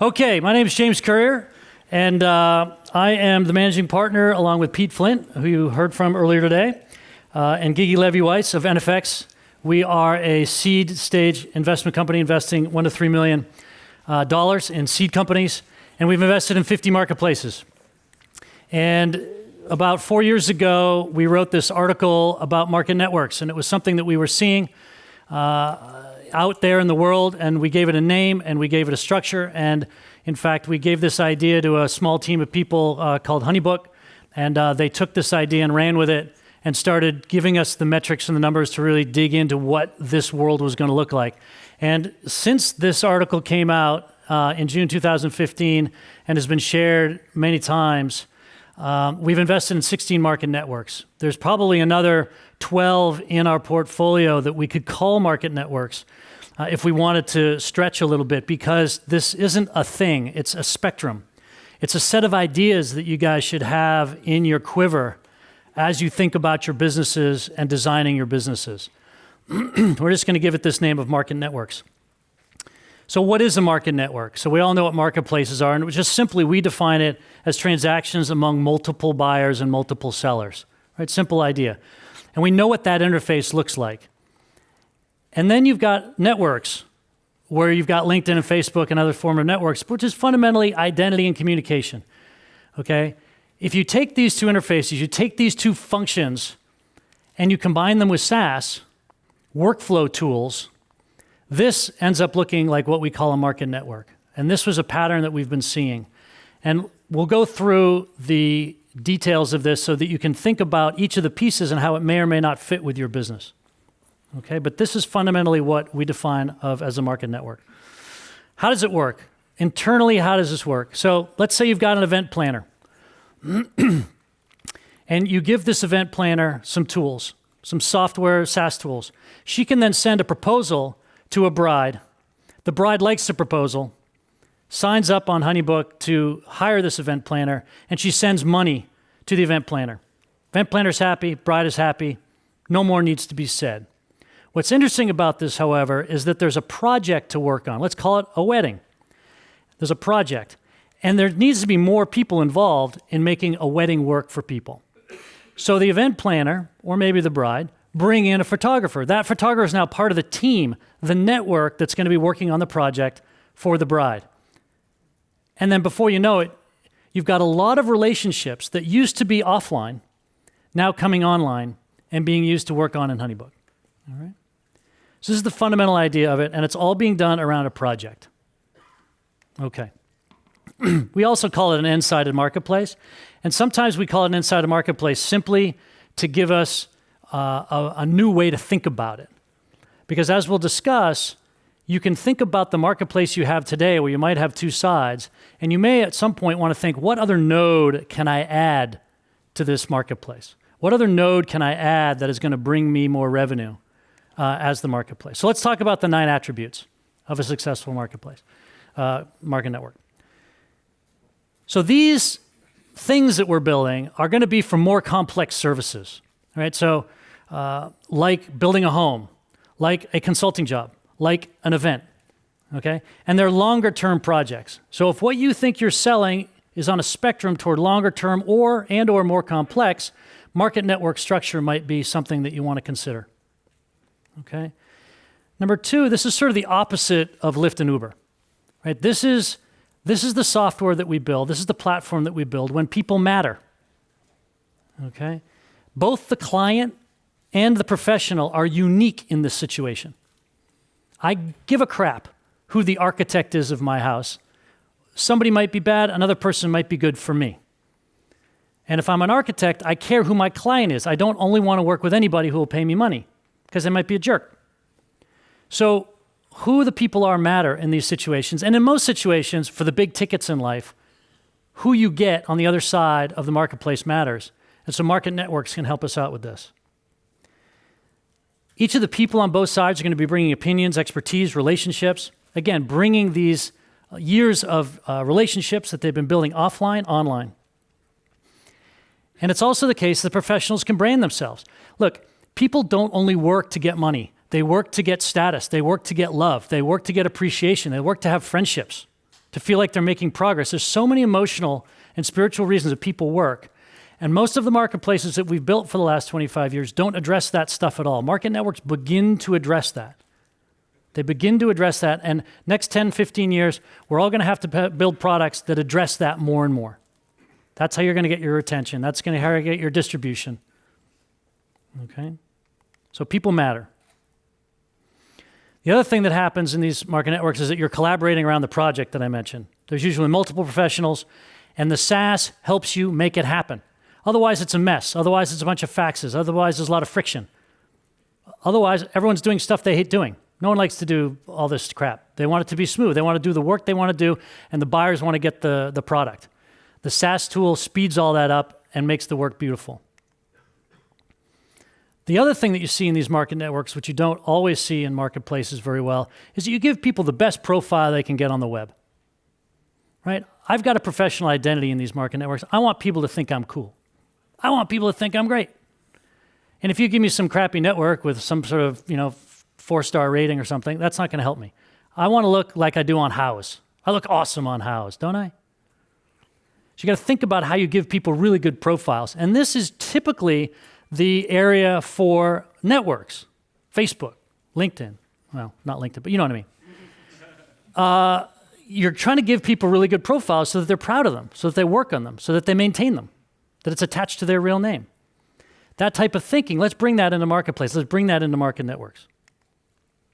Okay, my name is James Currier, and I am the managing partner along with Pete Flint, who you heard from earlier today, and Gigi Levy-Weiss of NFX. We are a seed stage investment company investing $1 to $3 million in seed companies, and we've invested in 50 marketplaces. And about 4 years ago, we wrote this article about market networks, and it was something that we were seeing out there in the world, and we gave it a name, and we gave it a structure, and in fact, we gave this idea to a small team of people called Honeybook, and they took this idea and ran with it and started giving us the metrics and the numbers to really dig into what this world was going to look like. And since this article came out in June 2015 and has been shared many times, we've invested in 16 market networks. There's probably another 12 in our portfolio that we could call market networks if we wanted to stretch a little bit, because this isn't a thing, it's a spectrum. It's a set of ideas that you guys should have in your quiver as you think about your businesses and designing your businesses. We're just going to give it this name of market networks. So what is a market network? So we all know what marketplaces are, and just simply we define it as transactions among multiple buyers and multiple sellers, right? Simple idea. And we know what that interface looks like. And then you've got networks, where you've got LinkedIn and Facebook and other form of networks, which is fundamentally identity and communication, okay? If you take these two interfaces, you take these two functions, and you combine them with SaaS, workflow tools, this ends up looking like what we call a market network. And this was a pattern that we've been seeing. And we'll go through the details of this so that you can think about each of the pieces and how it may or may not fit with your business. Okay, but this is fundamentally what we define as a market network. How does it work? Internally, how does this work? So let's say you've got an event planner. And you give this event planner some tools, some software, SaaS tools. She can then send a proposal to a bride. The bride likes the proposal, signs up on Honeybook to hire this event planner, and she sends money to the event planner. Event planner's happy, bride is happy, no more needs to be said. What's interesting about this, however, is that there's a project to work on. Let's call it a wedding. There's a project, and there needs to be more people involved in making a wedding work for people. So the event planner, or maybe the bride, bring in a photographer. That photographer is now part of the team, the network that's going to be working on the project for the bride. And then before you know it, you've got a lot of relationships that used to be offline, now coming online and being used to work on in Honeybook. All right? So this is the fundamental idea of it, and it's all being done around a project. Okay. We also call it an end-sided marketplace, and sometimes we call it an end-sided marketplace simply to give us a new way to think about it. Because as we'll discuss, you can think about the marketplace you have today where you might have two sides, and you may at some point want to think, what other node can I add to this marketplace? What other node can I add that is going to bring me more revenue as the marketplace? So let's talk about the 9 attributes of a successful marketplace, market network. So these things that we're building are going to be for more complex services, right? So like building a home, like a consulting job, like an event, okay? And they're longer term projects. So if what you think you're selling is on a spectrum toward longer term or more complex, market network structure might be something that you want to consider, okay? Number 2, this is sort of the opposite of Lyft and Uber, right? This is the software that we build. This is the platform that we build when people matter, okay? Both the client and the professional are unique in this situation. I give a crap who the architect is of my house. Somebody might be bad, another person might be good for me. And if I'm an architect, I care who my client is. I don't only want to work with anybody who will pay me money, because they might be a jerk. So who the people are matter in these situations. And in most situations, for the big tickets in life, who you get on the other side of the marketplace matters. And so market networks can help us out with this. Each of the people on both sides are going to be bringing opinions, expertise, relationships. Again, bringing these years of relationships that they've been building offline, online. And it's also the case that professionals can brand themselves. Look, people don't only work to get money. They work to get status. They work to get love. They work to get appreciation. They work to have friendships, to feel like they're making progress. There's so many emotional and spiritual reasons that people work. And most of the marketplaces that we've built for the last 25 years don't address that stuff at all. Market networks begin to address that. They begin to address that, and next 10, 15 years, we're all going to have to build products that address that more and more. That's how you're going to get your attention. That's going to how you get your distribution. Okay? So people matter. The other thing that happens in these market networks is that you're collaborating around the project that I mentioned. There's usually multiple professionals, and the SaaS helps you make it happen. Otherwise, it's a mess. Otherwise, it's a bunch of faxes. Otherwise, there's a lot of friction. Otherwise, everyone's doing stuff they hate doing. No one likes to do all this crap. They want it to be smooth. They want to do the work they want to do, and the buyers want to get the product. The SaaS tool speeds all that up and makes the work beautiful. The other thing that you see in these market networks, which you don't always see in marketplaces very well, is that you give people the best profile they can get on the web. Right? I've got a professional identity in these market networks. I want people to think I'm cool. I want people to think I'm great. And if you give me some crappy network with some sort of, 4-star rating or something, that's not going to help me. I want to look like I do on House. I look awesome on House, don't I? So you got to think about how you give people really good profiles. And this is typically the area for networks. Facebook, LinkedIn. Well, not LinkedIn, but you know what I mean. You're trying to give people really good profiles so that they're proud of them, so that they work on them, so that they maintain them, that it's attached to their real name. That type of thinking, let's bring that into marketplace. Let's bring that into market networks.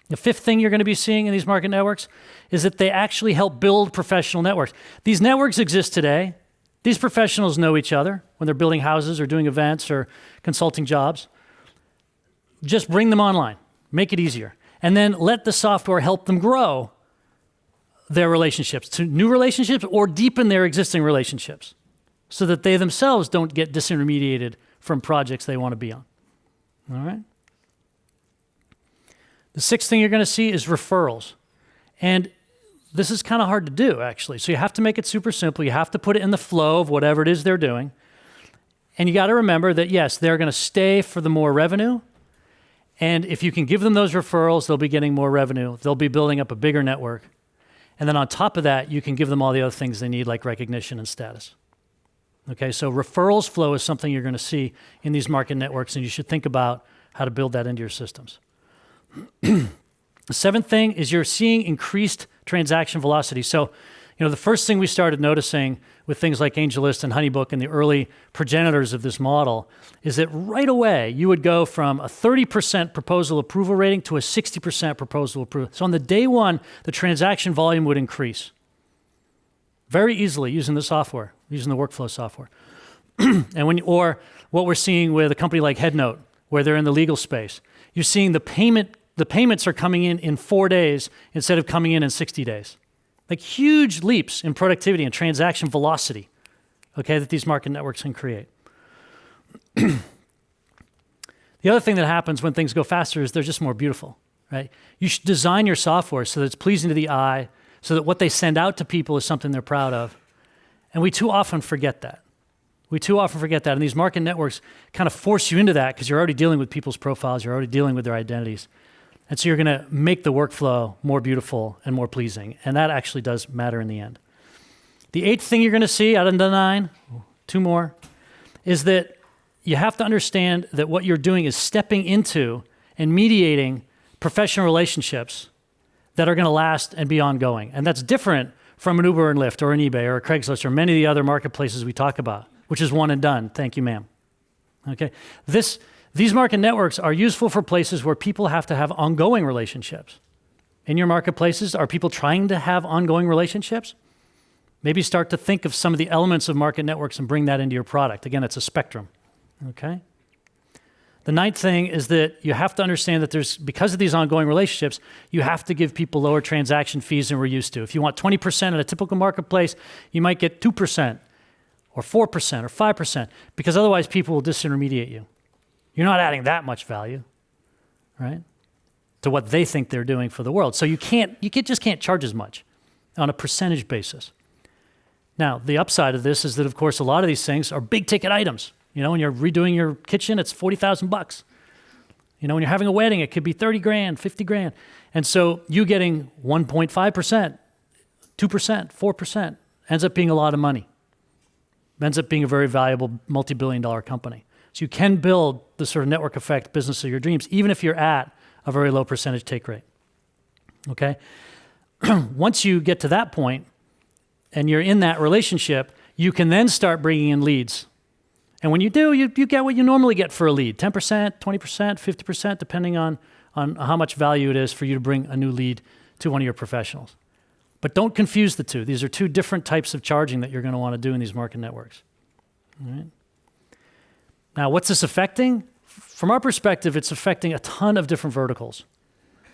The fifth thing you're going to be seeing in these market networks is that they actually help build professional networks. These networks exist today. These professionals know each other when they're building houses or doing events or consulting jobs. Just bring them online. Make it easier. And then let the software help them grow their relationships to new relationships or deepen their existing relationships so that they themselves don't get disintermediated from projects they want to be on. All right? The sixth thing you're going to see is referrals. And this is kind of hard to do, actually. So you have to make it super simple. You have to put it in the flow of whatever it is they're doing. And you got to remember that, yes, they're going to stay for the more revenue. And if you can give them those referrals, they'll be getting more revenue. They'll be building up a bigger network. And then on top of that, you can give them all the other things they need, like recognition and status. Okay, so referrals flow is something you're going to see in these market networks, and you should think about how to build that into your systems. The seventh thing is you're seeing increased transaction velocity. So, the first thing we started noticing with things like AngelList and HoneyBook and the early progenitors of this model is that right away you would go from a 30% proposal approval rating to a 60% proposal approval. So on the day one, the transaction volume would increase very easily using the software, using the workflow software. Or what we're seeing with a company like HeadNote, where they're in the legal space, you're seeing the payments are coming in 4 days instead of coming in 60 days. Like huge leaps in productivity and transaction velocity, okay, that these market networks can create. The other thing that happens when things go faster is they're just more beautiful, right? You should design your software so that it's pleasing to the eye, so that what they send out to people is something they're proud of. And we too often forget that. And these market networks kind of force you into that because you're already dealing with people's profiles, you're already dealing with their identities. And so you're going to make the workflow more beautiful and more pleasing. And that actually does matter in the end. The eighth thing you're going to see out of the 9, 2 more, is that you have to understand that what you're doing is stepping into and mediating professional relationships that are going to last and be ongoing. And that's different from an Uber and Lyft or an eBay or a Craigslist or many of the other marketplaces we talk about, which is one and done. Thank you, ma'am. Okay. These market networks are useful for places where people have to have ongoing relationships. In your marketplaces, are people trying to have ongoing relationships? Maybe start to think of some of the elements of market networks and bring that into your product. Again, it's a spectrum, okay? The ninth thing is that you have to understand that because of these ongoing relationships, you have to give people lower transaction fees than we're used to. If you want 20% in a typical marketplace, you might get 2% or 4% or 5%, because otherwise people will disintermediate you. You're not adding that much value, right, to what they think they're doing for the world. So you just can't charge as much on a percentage basis. Now, the upside of this is that, of course, a lot of these things are big ticket items. When you're redoing your kitchen, it's $40,000. When you're having a wedding, it could be 30 grand, 50 grand. And so you getting 1.5%, 2%, 4%, ends up being a lot of money. Ends up being a very valuable multi-billion-dollar company. So you can build the sort of network effect business of your dreams, even if you're at a very low percentage take rate. Okay? Once you get to that point and you're in that relationship, you can then start bringing in leads. And when you do, you get what you normally get for a lead, 10%, 20%, 50%, depending on how much value it is for you to bring a new lead to one of your professionals. But don't confuse the two. These are two different types of charging that you're going to want to do in these market networks. All right? Now, what's this affecting? From our perspective, it's affecting a ton of different verticals.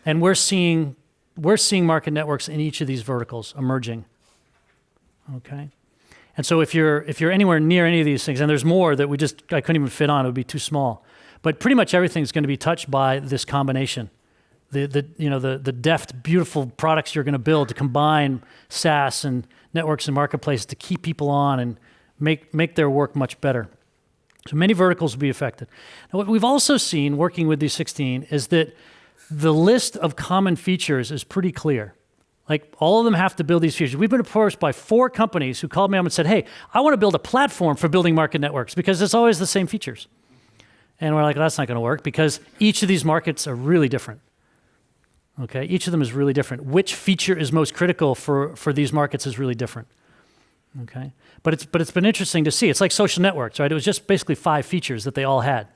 And we're seeing market networks in each of these verticals emerging. Okay? And so if you're anywhere near any of these things, and there's more that I couldn't even fit on, it would be too small. But pretty much everything's going to be touched by this combination. The deft, beautiful products you're going to build to combine SaaS and networks and marketplaces to keep people on and make their work much better. So many verticals will be affected. Now, what we've also seen working with these 16 is that the list of common features is pretty clear. Like, all of them have to build these features. We've been approached by 4 companies who called me up and said, hey, I want to build a platform for building market networks because it's always the same features. And we're like, that's not going to work because each of these markets are really different. Okay, each of them is really different. Which feature is most critical for these markets is really different. Okay, but it's been interesting to see. It's like social networks, right? It was just basically 5 features that they all had.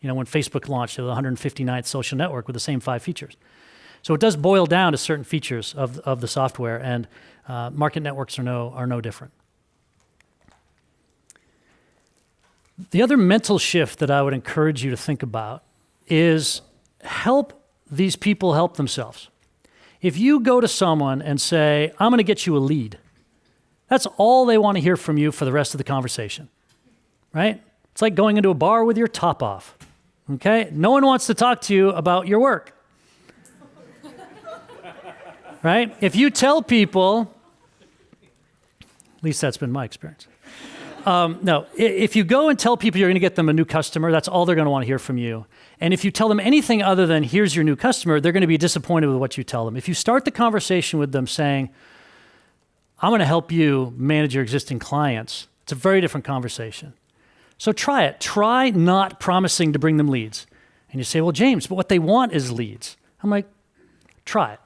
When Facebook launched, it was the 159th social network with the same 5 features. So it does boil down to certain features of the software, and market networks are no different. The other mental shift that I would encourage you to think about is help these people help themselves. If you go to someone and say, I'm going to get you a lead, that's all they want to hear from you for the rest of the conversation, right? It's like going into a bar with your top off, okay? No one wants to talk to you about your work, right? If you tell people, at least that's been my experience. No, if you go and tell people you're going to get them a new customer, that's all they're going to want to hear from you. And if you tell them anything other than here's your new customer, they're going to be disappointed with what you tell them. If you start the conversation with them saying, I'm going to help you manage your existing clients, it's a very different conversation. So try it. Try not promising to bring them leads. And you say, well, James, but what they want is leads. I'm like, try it.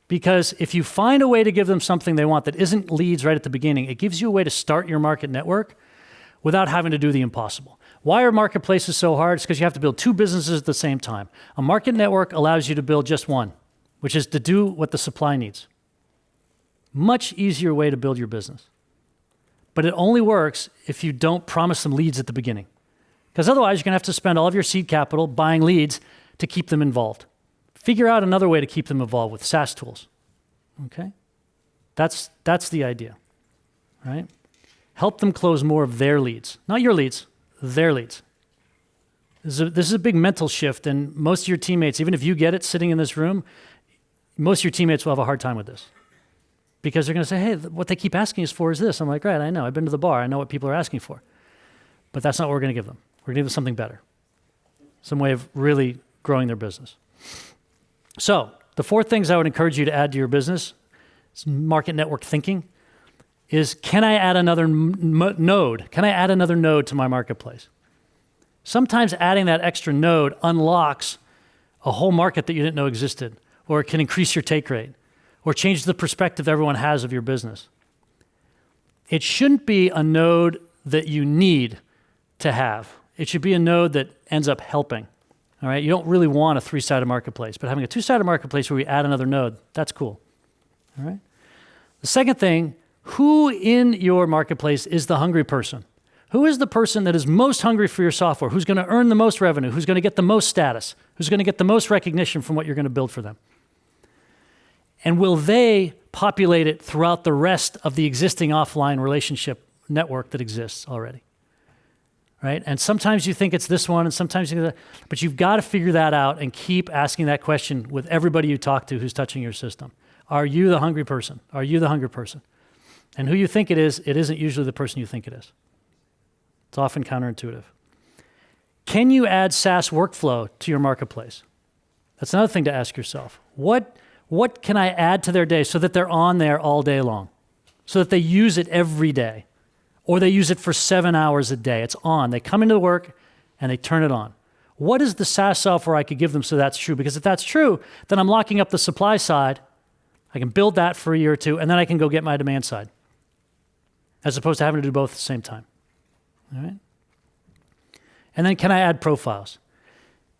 Because if you find a way to give them something they want that isn't leads right at the beginning, it gives you a way to start your market network without having to do the impossible. Why are marketplaces so hard? It's because you have to build 2 businesses at the same time. A market network allows you to build just one, which is to do what the supply needs. Much easier way to build your business. But it only works if you don't promise them leads at the beginning. Because otherwise, you're going to have to spend all of your seed capital buying leads to keep them involved. Figure out another way to keep them involved with SaaS tools. Okay? That's the idea, right? Help them close more of their leads. Not your leads, their leads. This is a big mental shift, and most of your teammates, even if you get it sitting in this room, most of your teammates will have a hard time with this. Because they're going to say, hey, what they keep asking us for is this. I'm like, right, I know. I've been to the bar. I know what people are asking for. But that's not what we're going to give them. We're going to give them something better. Some way of really growing their business. So the 4 things I would encourage you to add to your business, market network thinking, is can I add another node? Can I add another node to my marketplace? Sometimes adding that extra node unlocks a whole market that you didn't know existed, or it can increase your take rate, or change the perspective everyone has of your business. It shouldn't be a node that you need to have. It should be a node that ends up helping. All right, you don't really want a 3-sided marketplace, but having a 2-sided marketplace where we add another node, that's cool. All right. The second thing, who in your marketplace is the hungry person? Who is the person that is most hungry for your software? Who's going to earn the most revenue? Who's going to get the most status? Who's going to get the most recognition from what you're going to build for them? And will they populate it throughout the rest of the existing offline relationship network that exists already? Right? And sometimes you think it's this one, and sometimes you think that, but you've got to figure that out and keep asking that question with everybody you talk to who's touching your system. Are you the hungry person? Are you the hungry person? And who you think it isn't usually the person you think it is. It's often counterintuitive. Can you add SaaS workflow to your marketplace? That's another thing to ask yourself. What What can I add to their day so that they're on there all day long, so that they use it every day, or they use it for 7 hours a day? It's on. They come into work and they turn it on. What is the SaaS software I could give them so that's true? Because if that's true, then I'm locking up the supply side. I can build that for a year or two, and then I can go get my demand side, as opposed to having to do both at the same time. All right? And then can I add profiles?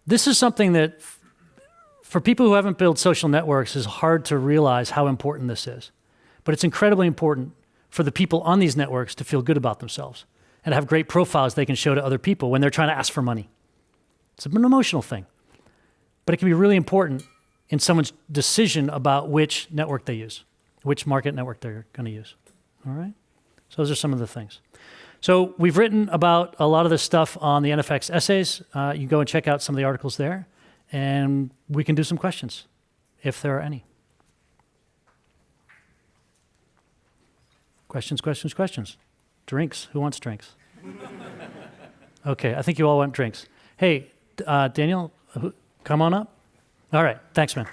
This is something that, for people who haven't built social networks, is hard to realize how important this is. But it's incredibly important for the people on these networks to feel good about themselves and have great profiles they can show to other people when they're trying to ask for money. It's an emotional thing. But it can be really important in someone's decision about which network they use, which market network they're going to use. All right? So those are some of the things. So we've written about a lot of this stuff on the NFX essays. You can go and check out some of the articles there, and we can do some questions, if there are any. Questions, questions, questions. Drinks. Who wants drinks? Okay, I think you all want drinks. Hey, Daniel, come on up. All right, thanks, man.